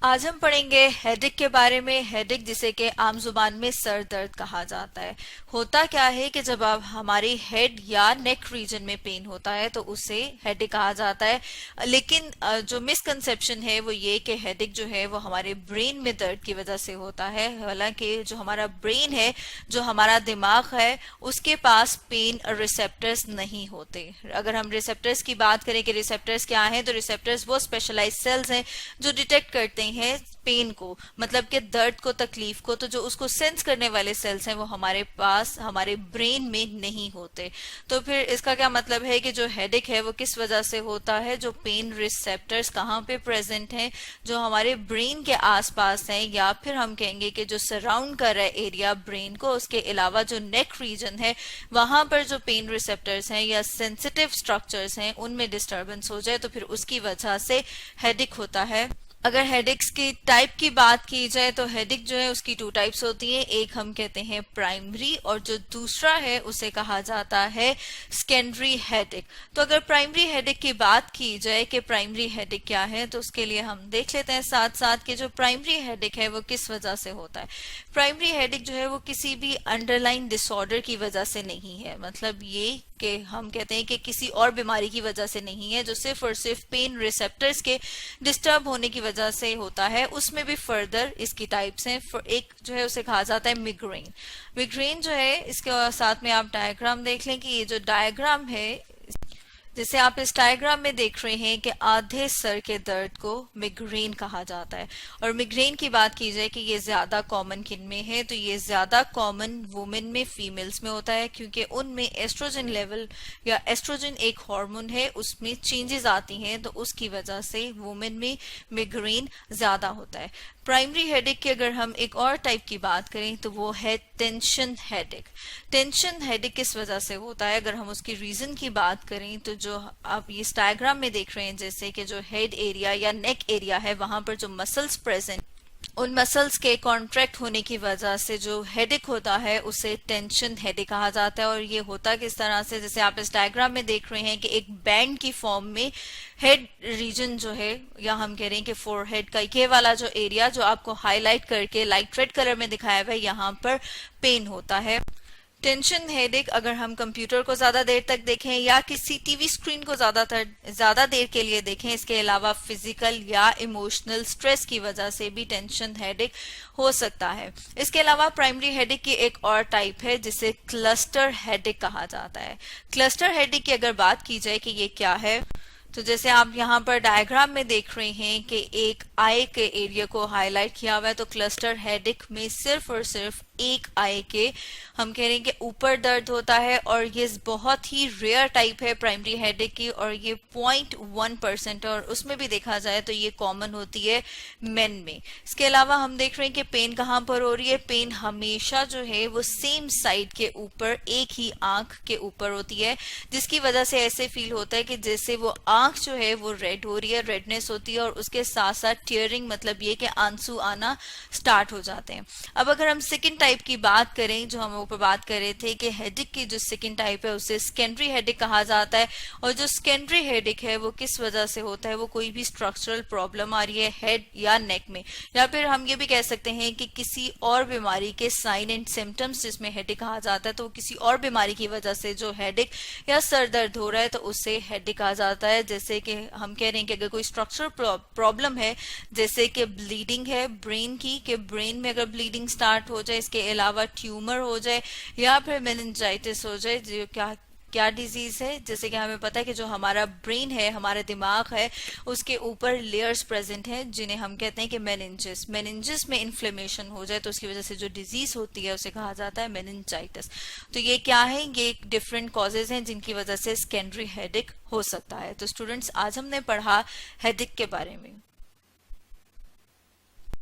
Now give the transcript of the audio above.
आज हम पढ़ेंगे हेडेक के बारे में। हेडेक जिसे कि आम जुबान में सर दर्द कहा जाता है। होता क्या है कि जब आप हमारी हेड या नेक रीजन में पेन होता है तो उसे हेडेक कहा जाता है। लेकिन जो मिसकंसेप्शन है वो ये कि हेडेक जो है वो हमारे ब्रेन में दर्द की वजह से होता है। हालांकि जो हमारा ब्रेन है, जो हमारा दिमाग है, उसके पास पेन रिसेप्टर्स नहीं होते। अगर हम रिसेप्टर्स की बात करें कि रिसेप्टर्स क्या हैं, तो रिसेप्टर्स वो स्पेशलाइज्ड सेल्स हैं जो डिटेक्ट करते हैं पेन को, मतलब कि दर्द को, तकलीफ को। तो जो उसको सेंस करने वाले सेल्स हैं वो हमारे पास, हमारे ब्रेन में नहीं होते। तो फिर इसका क्या मतलब है कि जो हेडेक है वो किस वजह से होता है? जो पेन रिसेप्टर्स कहाँ पे प्रेजेंट हैं, जो हमारे ब्रेन के आसपास हैं, या फिर हम कहेंगे कि जो सराउंड कर रहा है एरिया ब्रेन को, उसके अलावा जो नेक रीजन है वहां पर जो पेन रिसेप्टर्स हैं या सेंसिटिव स्ट्रक्चर्स हैं उनमें डिस्टर्बेंस हो जाए तो फिर उसकी वजह से हेडेक होता है। अगर हेडेक्स की टाइप की बात की जाए तो हेडेक जो है उसकी टू टाइप्स होती हैं। एक हम कहते हैं प्राइमरी, और जो दूसरा है उसे कहा जाता है सेकेंडरी हेडेक। तो अगर प्राइमरी हेडेक की बात की जाए कि प्राइमरी हेडेक क्या है, तो उसके लिए हम देख लेते हैं साथ साथ कि जो प्राइमरी हेडेक है वो किस वजह से होता है। प्राइमरी हेडेक जो है वो किसी भी अंडरलाइन डिसऑर्डर की वजह से नहीं है। मतलब ये कि हम कहते हैं कि किसी और बीमारी की वजह से नहीं है, जो सिर्फ और सिर्फ पेन रिसेप्टर्स के डिस्टर्ब होने की वजह से होता है। उसमें भी फर्दर इसकी टाइप्स हैं। एक जो है उसे कहा जाता है मिग्रेन। मिग्रेन जो है, इसके साथ में आप डायग्राम देख लें कि ये जो डायग्राम है, जैसे आप इस डायग्राम में देख रहे हैं कि आधे सर के दर्द को मिग्रेन कहा जाता है। और मिग्रेन की बात की जाए कि ये ज्यादा कॉमन किन में है, तो ये ज्यादा कॉमन वुमेन में, फीमेल्स में होता है, क्योंकि उनमें एस्ट्रोजन लेवल या एस्ट्रोजन एक हार्मोन है, उसमें चेंजेस आती हैं, तो उसकी वजह से वुमेन में मिग्रेन ज्यादा होता है। प्राइमरी हेडेक की अगर हम एक और टाइप की बात करें तो वो है टेंशन हेडेक। टेंशन हेडेक किस वजह से होता है? अगर हम उसकी रीजन की बात करें तो जो आप इस डायग्राम में देख रहे हैं, जैसे कि जो हेड एरिया या नेक एरिया है वहां पर जो मसल्स प्रेजेंट, उन मसल्स के कॉन्ट्रैक्ट होने की वजह से जो हेडेक होता है उसे टेंशन हेडेक कहा जाता है। और ये होता किस तरह से, जैसे आप इस डायग्राम में देख रहे हैं कि एक बैंड की फॉर्म में हेड रीजन जो है, या हम कह रहे हैं कि फोरहेड का ये वाला जो एरिया जो आपको हाईलाइट करके लाइट रेड कलर में दिखाया हुआ है, यहाँ पर पेन होता है। टेंशन हेडेक अगर हम कंप्यूटर को ज्यादा देर तक देखें या किसी टीवी स्क्रीन को ज्यादा देर के लिए देखें, इसके अलावा फिजिकल या इमोशनल स्ट्रेस की वजह से भी टेंशन हेडेक हो सकता है। इसके अलावा प्राइमरी हेडेक की एक और टाइप है जिसे क्लस्टर हेडेक कहा जाता है। क्लस्टर हेडेक की अगर बात की जाए कि ये क्या है, तो जैसे आप यहाँ पर डायग्राम में देख रहे हैं कि एक आई के एरिया को हाईलाइट किया हुआ है, तो क्लस्टर हेडेक में सिर्फ और सिर्फ एक आई के, हम कह रहे हैं कि ऊपर दर्द होता है। और ये बहुत ही रेयर टाइप है प्राइमरी हेडेक की, और ये 0.1% और उसमें भी देखा जाए तो ये कॉमन होती है मेन में। इसके अलावा हम देख रहे हैं कि पेन कहाँ पर हो रही है। पेन हमेशा जो है वो सेम साइड के ऊपर, एक ही आंख के ऊपर होती है, जिसकी वजह से ऐसे फील होता है कि जैसे वो आंख जो है वो रेड हो रही है, रेडनेस होती है, और उसके साथ साथ टीयरिंग, मतलब ये कि आंसू आना स्टार्ट हो जाते हैं। अब अगर हम सेकंड टाइप की बात करें, जो हम ऊपर बात कर रहे थे कि हेडेक की जो सेकंड टाइप है उसे सेकेंडरी हेडेक कहा जाता है। और जो सेकेंडरी हेडेक है वो किस वजह से होता है? वो कोई भी स्ट्रक्चरल प्रॉब्लम आ रही है हेड या नेक में, या फिर हम ये भी कह सकते हैं कि किसी और बीमारी के साइन एंड सिम्टम्स जिसमें हेडेक कहा जाता है, तो किसी और बीमारी की वजह से जो हेडेक या सर दर्द हो रहा है तो उससे हेडेक कहा जाता है। जैसे कि हम कह रहे हैं कि अगर कोई स्ट्रक्चरल प्रॉब्लम है, जैसे कि ब्लीडिंग है ब्रेन की, कि ब्रेन में अगर ब्लीडिंग स्टार्ट हो जाए, इसके अलावा ट्यूमर हो जाए, या फिर मेनिंजाइटिस हो जाए, जो क्या क्या डिजीज है, जैसे कि हमें पता है कि जो हमारा ब्रेन है, हमारा दिमाग है, उसके ऊपर लेयर्स प्रेजेंट हैं जिन्हें हम कहते हैं कि मेनिंजिस। मेनिंजिस में इन्फ्लेमेशन हो जाए तो उसकी वजह से जो डिजीज होती है उसे कहा जाता है मेनिंजाइटिस। तो ये क्या है? ये डिफरेंट कॉजेज हैं जिनकी वजह से सेकेंडरी हेडेक हो सकता है। तो स्टूडेंट्स, आज हमने पढ़ा हेडेक के बारे में।